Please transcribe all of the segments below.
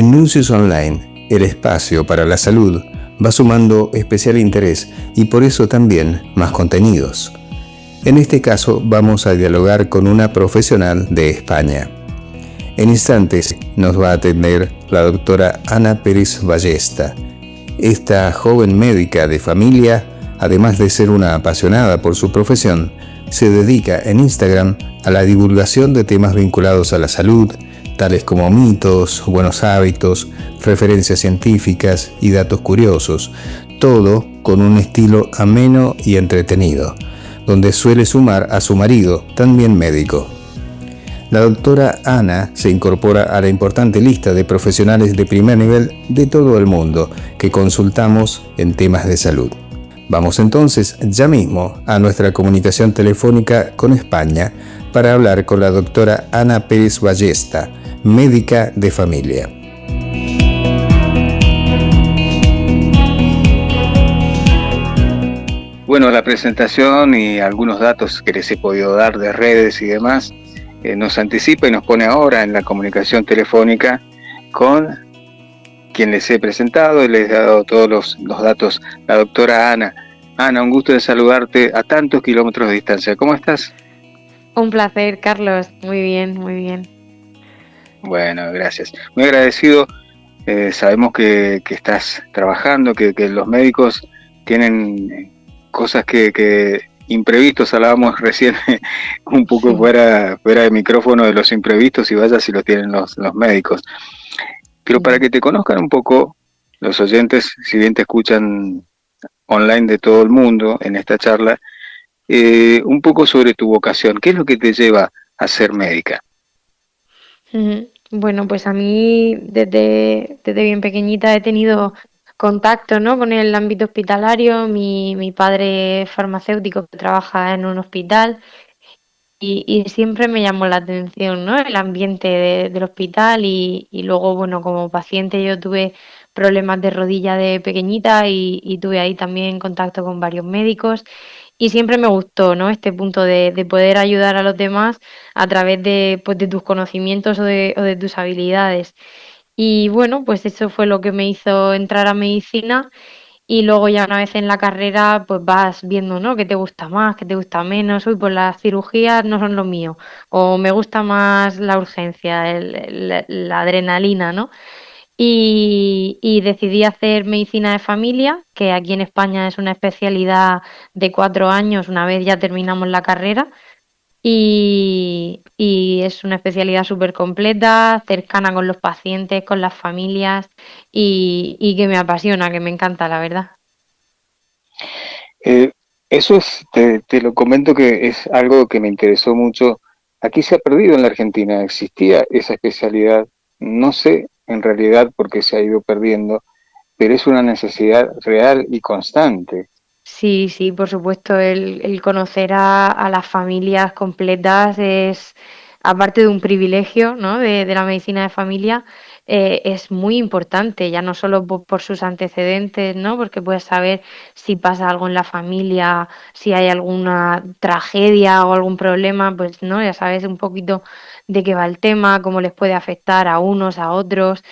En Nurses Online, el espacio para la salud va sumando especial interés y por eso también más contenidos. En este caso vamos a dialogar con una profesional de España. En instantes nos va a atender la doctora Ana Pérez Ballesta. Esta joven médica de familia, además de ser una apasionada por su profesión, se dedica en Instagram a la divulgación de temas vinculados a la salud, tales como mitos, buenos hábitos, referencias científicas y datos curiosos, todo con un estilo ameno y entretenido, donde suele sumar a su marido, también médico. La doctora Ana se incorpora a la importante lista de profesionales de primer nivel de todo el mundo que consultamos en temas de salud. Vamos entonces ya mismo a nuestra comunicación telefónica con España para hablar con la doctora Ana Pérez Ballesta, médica de familia. Bueno, la presentación y algunos datos que les he podido dar de redes y demás nos anticipa y nos pone ahora en la comunicación telefónica con quien les he presentado y les he dado todos los datos, la doctora Ana. Ana, un gusto de saludarte a tantos kilómetros de distancia. ¿Cómo estás? Un placer, Carlos. Muy bien, muy bien. Bueno, gracias. Muy agradecido. Sabemos que estás trabajando, que los médicos tienen cosas que imprevistos, hablábamos recién un poco fuera de micrófono de los imprevistos y vaya si los tienen los médicos. Pero para que te conozcan un poco, los oyentes, si bien te escuchan online de todo el mundo en esta charla, un poco sobre tu vocación. ¿Qué es lo que te lleva a ser médica? Bueno, pues a mí desde bien pequeñita he tenido contacto, ¿no?, con el ámbito hospitalario. Mi padre es farmacéutico que trabaja en un hospital y siempre me llamó la atención, ¿no?, el ambiente del hospital y luego, bueno, como paciente yo tuve problemas de rodilla de pequeñita y tuve ahí también contacto con varios médicos y siempre me gustó, ¿no?, este punto de poder ayudar a los demás a través de, pues, de tus conocimientos o de tus habilidades. Y bueno, pues eso fue lo que me hizo entrar a medicina y luego ya una vez en la carrera pues vas viendo, ¿no?, qué te gusta más, qué te gusta menos. Uy, pues las cirugías no son lo mío o me gusta más la urgencia, la adrenalina, ¿no? Y decidí hacer medicina de familia, que aquí en España es una especialidad de 4 años una vez ya terminamos la carrera. Y es una especialidad súper completa, cercana con los pacientes, con las familias y que me apasiona, que me encanta, la verdad. Eso es, te lo comento que es algo que me interesó mucho. Aquí se ha perdido en la Argentina, existía esa especialidad, no sé en realidad por qué se ha ido perdiendo, pero es una necesidad real y constante. Sí, sí, por supuesto, el conocer a las familias completas es, aparte de un privilegio, ¿no?, de la medicina de familia, es muy importante, ya no solo por sus antecedentes, ¿no?, porque puedes saber si pasa algo en la familia, si hay alguna tragedia o algún problema, pues, ¿no?, ya sabes un poquito de qué va el tema, cómo les puede afectar a unos, a otros,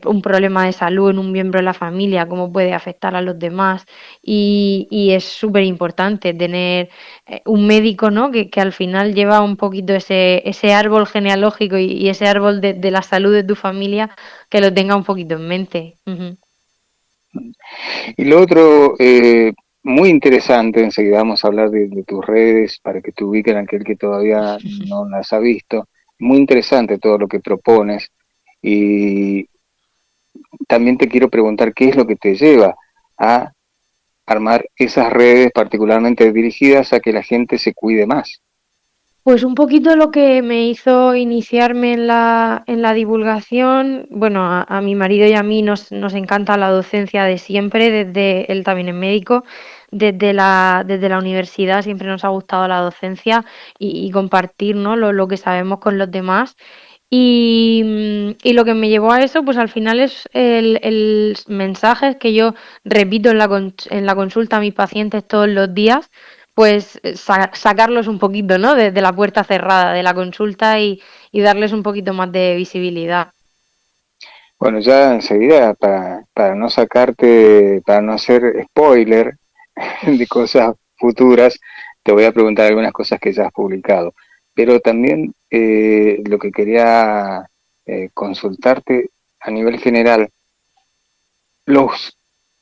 un problema de salud en un miembro de la familia, cómo puede afectar a los demás. Y es súper importante tener un médico, ¿no?, que al final lleva un poquito ese árbol genealógico y ese árbol de la salud de tu familia, que lo tenga un poquito en mente. Ujú. Y lo otro, muy interesante, enseguida vamos a hablar de tus redes para que te ubiquen aquel que todavía no las ha visto. Muy interesante todo lo que propones y también te quiero preguntar qué es lo que te lleva a armar esas redes particularmente dirigidas a que la gente se cuide más. Pues un poquito lo que me hizo iniciarme en la divulgación, bueno, a mi marido y a mí nos encanta la docencia de siempre, desde él también es médico, desde la universidad siempre nos ha gustado la docencia y compartir, ¿no?, lo que sabemos con los demás. Y lo que me llevó a eso, pues al final es el mensaje que yo repito en la consulta a mis pacientes todos los días, pues sacarlos un poquito, ¿no?, de la puerta cerrada de la consulta y darles un poquito más de visibilidad. Bueno, ya enseguida, para no sacarte, para no hacer spoiler de cosas futuras, te voy a preguntar algunas cosas que ya has publicado. Pero también lo que quería consultarte a nivel general, los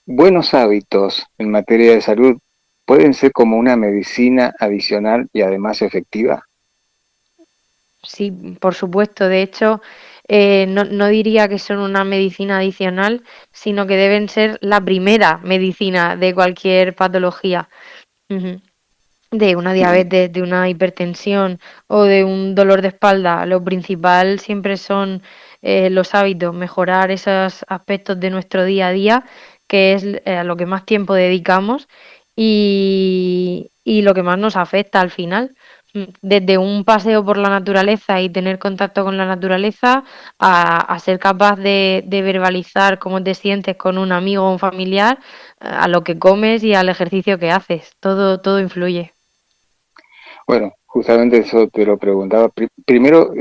buenos hábitos en materia de salud pueden ser como una medicina adicional y además efectiva. Sí, por supuesto. De hecho, no diría que son una medicina adicional, sino que deben ser la primera medicina de cualquier patología. Ujú. De una Bien, diabetes, de una hipertensión o de un dolor de espalda. Lo principal siempre son los hábitos, mejorar esos aspectos de nuestro día a día, que es a lo que más tiempo dedicamos y lo que más nos afecta al final. Desde un paseo por la naturaleza y tener contacto con la naturaleza a ser capaz de verbalizar cómo te sientes con un amigo o un familiar, a lo que comes y al ejercicio que haces. Todo influye. bueno, justamente eso te lo preguntaba. Primero,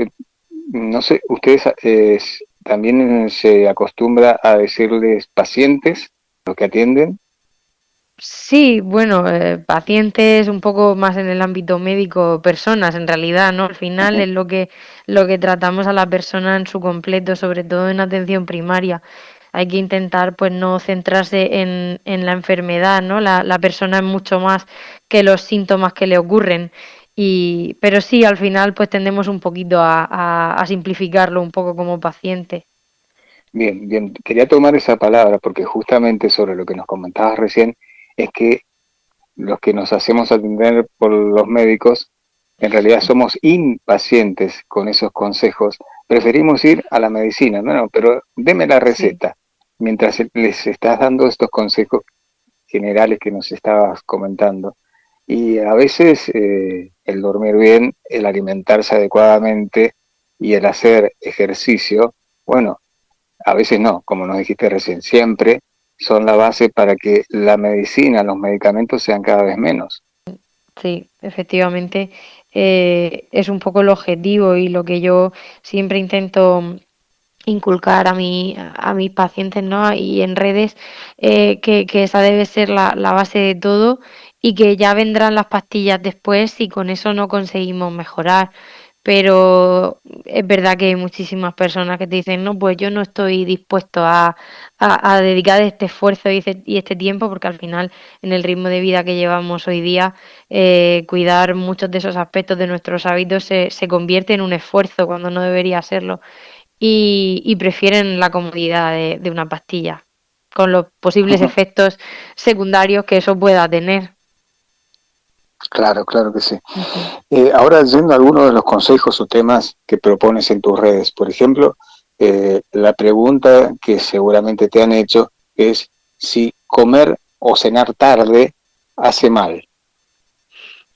no sé, ¿ustedes también se acostumbra a decirles pacientes, los que atienden? Sí, bueno, pacientes un poco más en el ámbito médico, personas en realidad, ¿no? Al final Ujú. es lo que tratamos a la persona en su completo, sobre todo en atención primaria. Hay que intentar pues no centrarse en la enfermedad, ¿no? La persona es mucho más que los síntomas que le ocurren. Pero sí, al final pues tendemos un poquito a simplificarlo un poco como paciente. Bien, bien. Quería tomar esa palabra porque justamente sobre lo que nos comentabas recién es que los que nos hacemos atender por los médicos, en realidad somos impacientes con esos consejos. Preferimos ir a la medicina, no, pero deme la Sí. receta. Mientras les estás dando estos consejos generales que nos estabas comentando. Y a veces el dormir bien, el alimentarse adecuadamente y el hacer ejercicio, bueno, a veces no, como nos dijiste recién, siempre son la base para que la medicina, los medicamentos sean cada vez menos. Sí, efectivamente, es un poco el objetivo y lo que yo siempre intento inculcar a mis pacientes, ¿no? Y en redes, que esa debe ser la base de todo y que ya vendrán las pastillas después si con eso no conseguimos mejorar. Pero es verdad que hay muchísimas personas que te dicen, no, pues yo no estoy dispuesto a dedicar este esfuerzo y este tiempo, porque al final, en el ritmo de vida que llevamos hoy día, cuidar muchos de esos aspectos de nuestros hábitos se convierte en un esfuerzo cuando no debería serlo y prefieren la comodidad de una pastilla, con los posibles efectos secundarios que eso pueda tener. Claro, claro que sí. Ujú. Ahora yendo a algunos de los consejos o temas que propones en tus redes, por ejemplo, la pregunta que seguramente te han hecho es si comer o cenar tarde hace mal.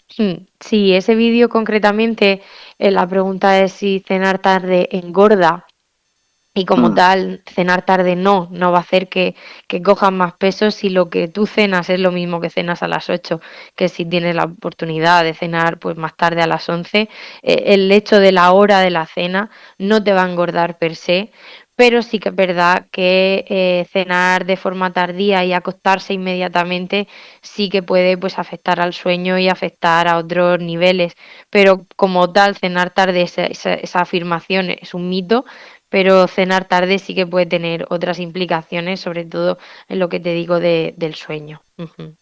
Sí, ese vídeo concretamente, la pregunta es si cenar tarde engorda. Y como Mm, tal, cenar tarde no va a hacer que cojas más peso si lo que tú cenas es lo mismo que cenas a las 8, que si tienes la oportunidad de cenar pues más tarde a las 11, el hecho de la hora de la cena no te va a engordar per se, pero sí que es verdad que cenar de forma tardía y acostarse inmediatamente sí que puede pues afectar al sueño y afectar a otros niveles, pero como tal, cenar tarde, esa afirmación es un mito, pero cenar tarde sí que puede tener otras implicaciones, sobre todo en lo que te digo del sueño. Ujú.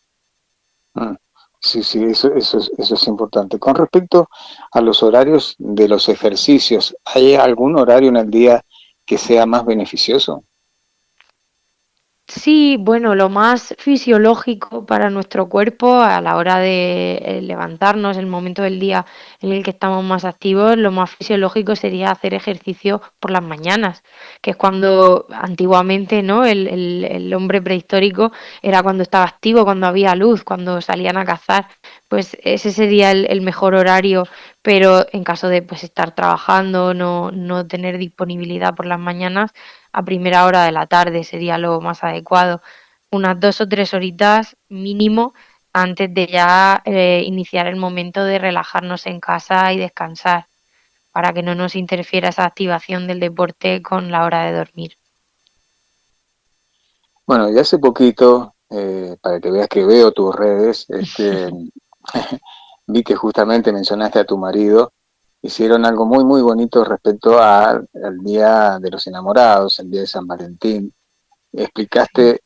mm. Sí, sí, eso es importante. Con respecto a los horarios de los ejercicios, ¿hay algún horario en el día que sea más beneficioso? Sí, bueno, lo más fisiológico para nuestro cuerpo a la hora de levantarnos, el momento del día en el que estamos más activos, lo más fisiológico sería hacer ejercicio por las mañanas, que es cuando antiguamente, ¿no? El hombre prehistórico era cuando estaba activo, cuando había luz, cuando salían a cazar. Pues ese sería el mejor horario, pero en caso de pues estar trabajando, no tener disponibilidad por las mañanas a primera hora de la tarde sería lo más adecuado. Unas 2 o 3 horitas mínimo antes de ya iniciar el momento de relajarnos en casa y descansar, para que no nos interfiera esa activación del deporte con la hora de dormir. Bueno, y hace poquito, para que veas que veo tus redes, vi que justamente mencionaste a tu marido, hicieron algo muy, muy bonito respecto al Día de los Enamorados, el Día de San Valentín. Sí. Explicaste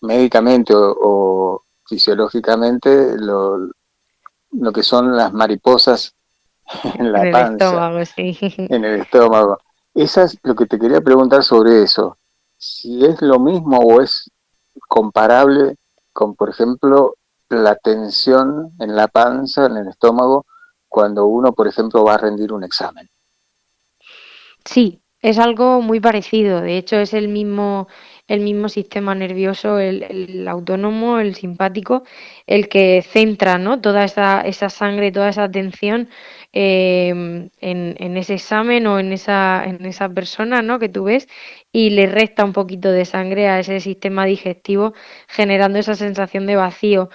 médicamente o fisiológicamente lo que son las mariposas en En la el panza, estómago, sí. en el estómago. Esa es lo que te quería preguntar sobre eso. Si es lo mismo o es comparable con, por ejemplo, la tensión en la panza, en el estómago, cuando uno, por ejemplo, va a rendir un examen. Sí, es algo muy parecido. De hecho, es el mismo sistema nervioso, el autónomo, el simpático, el que centra, ¿no? Toda esa sangre, toda esa atención en ese examen o en esa persona, ¿no? Que tú ves y le resta un poquito de sangre a ese sistema digestivo, generando esa sensación de vacío.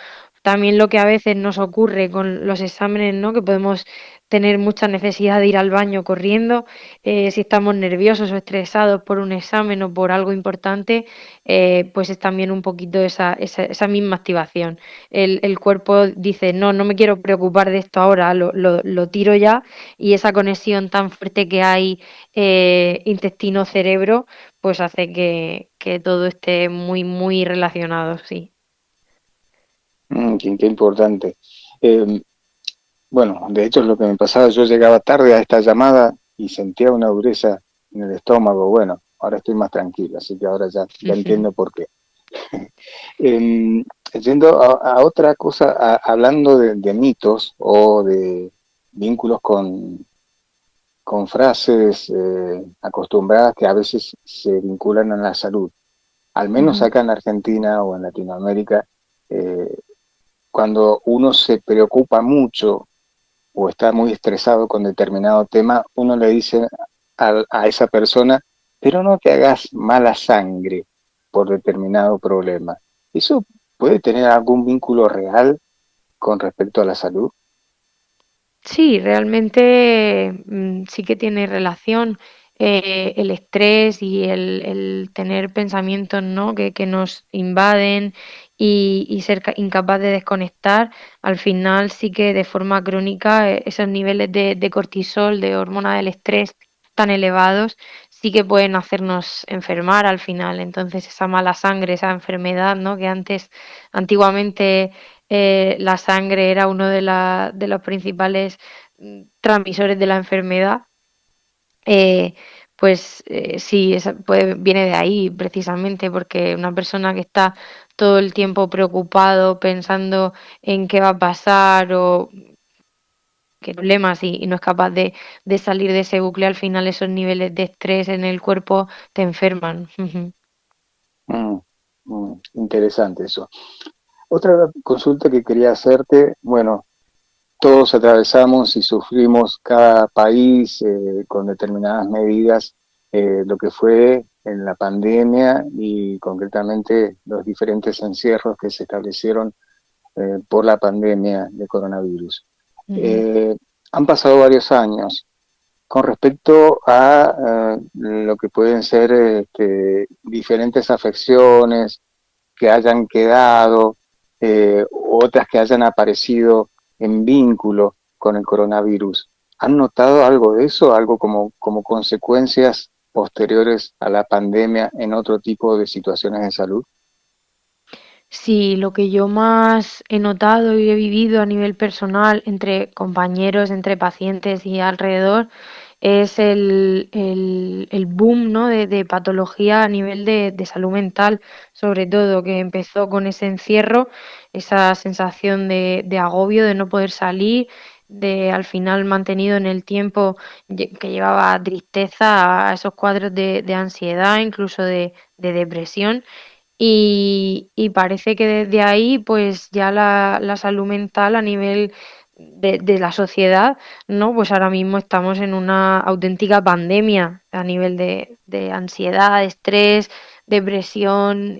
También lo que a veces nos ocurre con los exámenes, ¿no? Que podemos tener mucha necesidad de ir al baño corriendo si estamos nerviosos o estresados por un examen o por algo importante, pues es también un poquito esa misma activación. El cuerpo dice, no, no me quiero preocupar de esto ahora, lo tiro ya y esa conexión tan fuerte que hay intestino-cerebro, pues hace que todo esté muy, muy relacionado, sí. Qué importante. Eh, bueno, de hecho es lo que me pasaba. Yo llegaba tarde a esta llamada y sentía una dureza en el estómago. Bueno, ahora estoy más tranquilo, así que ahora ya entiendo por qué. Eh, Yendo a otra cosa, hablando de mitos o de vínculos con frases acostumbradas que a veces se vinculan a la salud. Al menos Ujú. acá en Argentina o en Latinoamérica, eh, cuando uno se preocupa mucho o está muy estresado con determinado tema, uno le dice a esa persona, pero no te hagas mala sangre por determinado problema. ¿Eso puede tener algún vínculo real con respecto a la salud? Sí, realmente sí que tiene relación el estrés y el tener pensamientos, ¿no? que nos invaden y ser incapaz de desconectar. Al final sí que de forma crónica esos niveles de cortisol, de hormona del estrés tan elevados, sí que pueden hacernos enfermar al final. Entonces esa mala sangre, esa enfermedad, ¿no? que antes, antiguamente la sangre era uno de los principales transmisores de la enfermedad, eh, pues sí, viene de ahí precisamente, porque una persona que está todo el tiempo preocupado, pensando en qué va a pasar o qué problemas y no es capaz de salir de ese bucle, al final esos niveles de estrés en el cuerpo te enferman. Ujú. Mm, Interesante eso. Otra consulta que quería hacerte, bueno, todos atravesamos y sufrimos cada país con determinadas medidas lo que fue en la pandemia y concretamente los diferentes encierros que se establecieron por la pandemia de coronavirus. Ujú. Eh, Han pasado varios años. Con respecto a lo que pueden ser diferentes afecciones que hayan quedado, otras que hayan aparecido en vínculo con el coronavirus. ¿Han notado algo de eso? ¿Algo como consecuencias posteriores a la pandemia en otro tipo de situaciones de salud? Sí, lo que yo más he notado y he vivido a nivel personal entre compañeros, entre pacientes y alrededor es el boom, ¿no? de patología a nivel de salud mental, sobre todo, que empezó con ese encierro, esa sensación de agobio, de no poder salir, de al final mantenido en el tiempo que llevaba tristeza a esos cuadros de ansiedad, incluso de depresión. Y parece que desde ahí, pues ya la salud mental a nivel de la sociedad, ¿no? Pues ahora mismo estamos en una auténtica pandemia a nivel de ansiedad, estrés, depresión.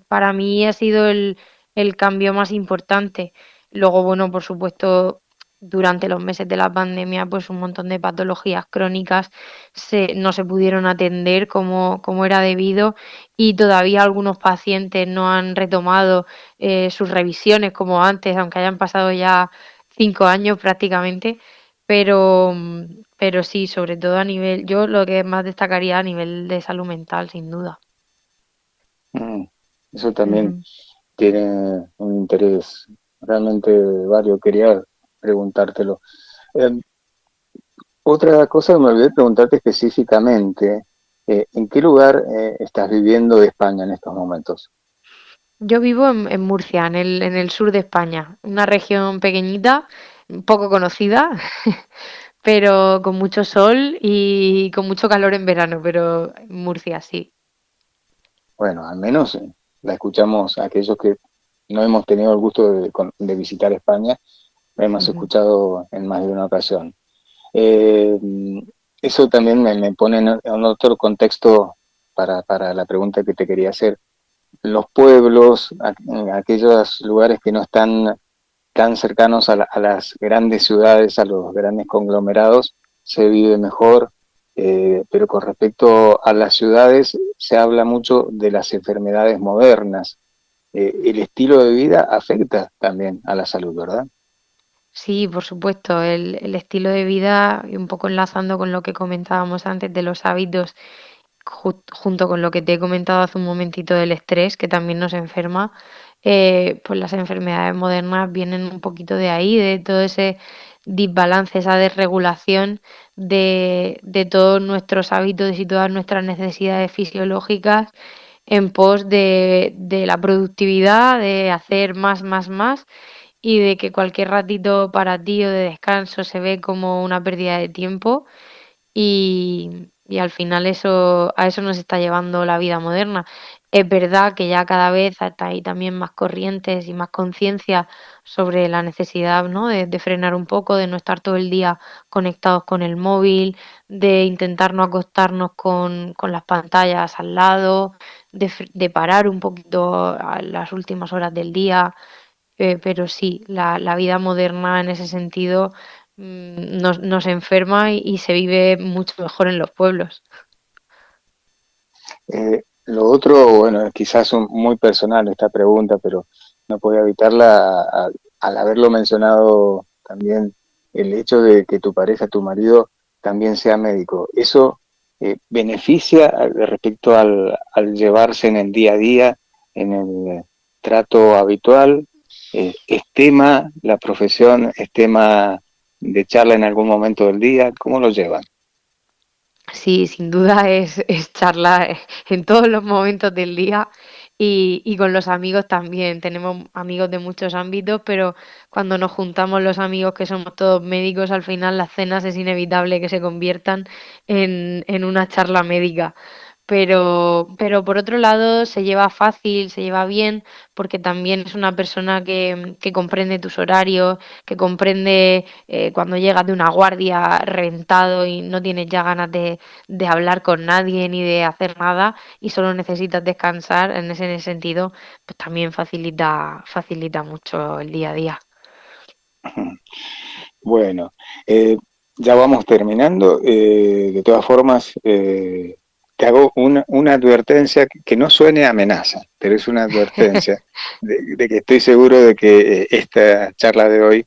Para mí ha sido el cambio más importante. Luego, bueno, por supuesto, durante los meses de la pandemia, pues un montón de patologías crónicas no se pudieron atender como era debido y todavía algunos pacientes no han retomado sus revisiones como antes, aunque hayan pasado ya 5 años prácticamente, pero, pero sí, sobre todo a nivel, yo lo que más destacaría a nivel de salud mental, sin duda. Mm, Eso también Ujú. tiene un interés realmente vario. Quería preguntártelo. Eh, Otra cosa que me olvidé preguntarte específicamente, ¿en qué lugar estás viviendo de España en estos momentos? Yo vivo en Murcia, en el sur de España, una región pequeñita, poco conocida, pero con mucho sol y con mucho calor en verano, pero en Murcia sí. Bueno, al menos la escuchamos aquellos que no hemos tenido el gusto de visitar España, la hemos Ujú. escuchado en más de una ocasión. Eh, Eso también me pone en otro contexto para la pregunta que te quería hacer. Los pueblos, aquellos lugares que no están tan cercanos a las grandes ciudades, a los grandes conglomerados, se vive mejor, pero con respecto a las ciudades se habla mucho de las enfermedades modernas. El estilo de vida afecta también a la salud, ¿verdad? Sí, por supuesto, el estilo de vida, y un poco enlazando con lo que comentábamos antes de los hábitos, junto con lo que te he comentado hace un momentito del estrés, que también nos enferma, pues las enfermedades modernas vienen un poquito de ahí, de todo ese desbalance, esa desregulación de todos nuestros hábitos y todas nuestras necesidades fisiológicas en pos de la productividad, de hacer más, más, más y de que cualquier ratito para ti o de descanso se ve como una pérdida de tiempo y al final a eso nos está llevando la vida moderna. Es verdad que ya cada vez está ahí también más corrientes y más conciencia sobre la necesidad, ¿no? de frenar un poco, de no estar todo el día conectados con el móvil, de intentar no acostarnos con las pantallas al lado, de parar un poquito a las últimas horas del día. Pero sí, la vida moderna en ese sentido nos enferma y se vive mucho mejor en los pueblos. Lo otro, bueno, quizás muy personal esta pregunta, pero no podía evitarla al haberlo mencionado también el hecho de que tu pareja, tu marido, también sea médico. ¿Eso beneficia respecto al llevarse en el día a día, en el trato habitual? ¿Es tema la profesión? ¿Es tema de charla en algún momento del día? ¿Cómo lo llevan? Sí, sin duda es charlar en todos los momentos del día y con los amigos también. Tenemos amigos de muchos ámbitos, pero cuando nos juntamos los amigos que somos todos médicos, al final las cenas es inevitable que se conviertan en una charla médica. Pero por otro lado se lleva fácil, se lleva bien, porque también es una persona que comprende tus horarios, que comprende cuando llegas de una guardia reventado y no tienes ya ganas de hablar con nadie ni de hacer nada y solo necesitas descansar. En ese sentido, pues también facilita mucho el día a día. Bueno, ya vamos terminando. De todas formas, te hago una advertencia que no suene a amenaza, pero es una advertencia de que estoy seguro de que esta charla de hoy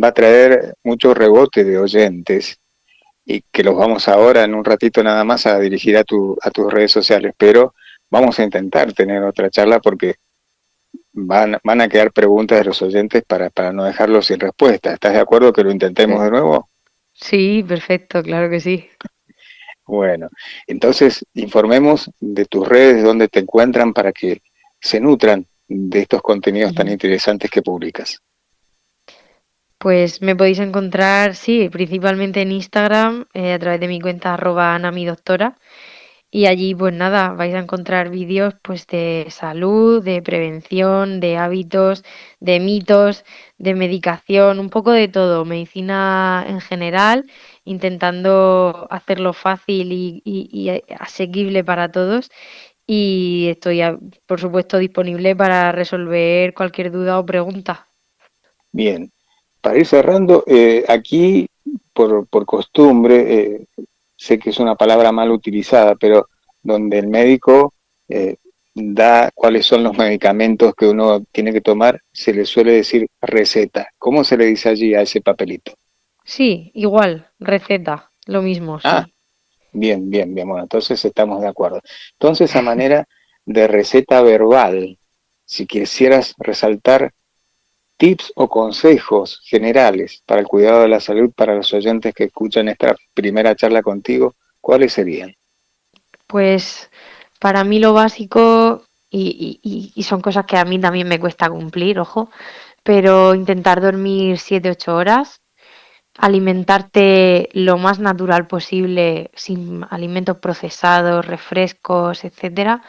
va a traer mucho rebote de oyentes y que los vamos ahora en un ratito nada más a dirigir a tus redes sociales, pero vamos a intentar tener otra charla porque van a quedar preguntas de los oyentes para no dejarlos sin respuesta. ¿Estás de acuerdo que lo intentemos de nuevo? Sí, perfecto, claro que sí. Bueno, entonces informemos de tus redes, donde te encuentran para que se nutran de estos contenidos tan Ujú. interesantes que publicas. Pues me podéis encontrar, sí, principalmente en Instagram, a través de mi cuenta @anamidoctora. Y allí, pues nada, vais a encontrar vídeos pues de salud, de prevención, de hábitos, de mitos, de medicación, un poco de todo, medicina en general, intentando hacerlo fácil y asequible para todos. Y estoy, por supuesto, disponible para resolver cualquier duda o pregunta. Bien, para ir cerrando, aquí por costumbre, sé que es una palabra mal utilizada, pero donde el médico da cuáles son los medicamentos que uno tiene que tomar, se le suele decir receta. ¿Cómo se le dice allí a ese papelito? Sí, igual, receta, lo mismo, Ah, sí. bien, bien, bien, bueno, entonces estamos de acuerdo. Entonces, a manera de receta verbal, si quisieras resaltar tips o consejos generales para el cuidado de la salud para los oyentes que escuchan esta primera charla contigo, ¿cuáles serían? Pues para mí lo básico, y son cosas que a mí también me cuesta cumplir, ojo, pero intentar dormir 7, 8 horas, alimentarte lo más natural posible, sin alimentos procesados, refrescos, etcétera,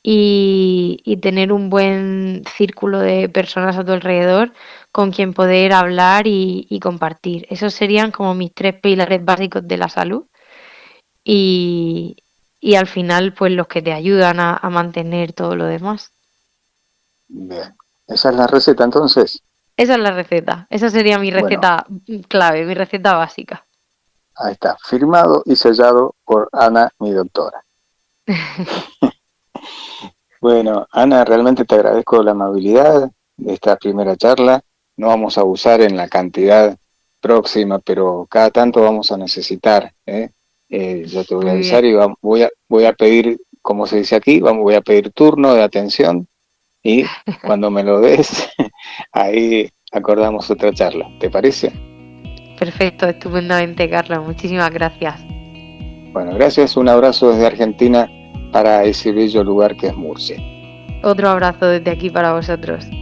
y tener un buen círculo de personas a tu alrededor con quien poder hablar y compartir. Esos serían como mis 3 pilares básicos de la salud y, y al final pues los que te ayudan a mantener todo lo demás. Bien, esa es la receta entonces. Esa es la receta, esa sería mi Bueno, receta clave, mi receta básica. ahí está, firmado y sellado por Ana, mi doctora. Bueno, Ana, realmente te agradezco la amabilidad de esta primera charla. No vamos a abusar en la cantidad próxima, pero cada tanto vamos a necesitar, ¿eh? Yo te voy a Muy avisar bien, y voy a pedir, como se dice aquí, voy a pedir turno de atención y cuando me lo des, ahí acordamos otra charla. ¿Te parece? perfecto, estupendamente, Carlos. Muchísimas gracias. Bueno, gracias. Un abrazo desde Argentina para ese bello lugar que es Murcia. Otro abrazo desde aquí para vosotros.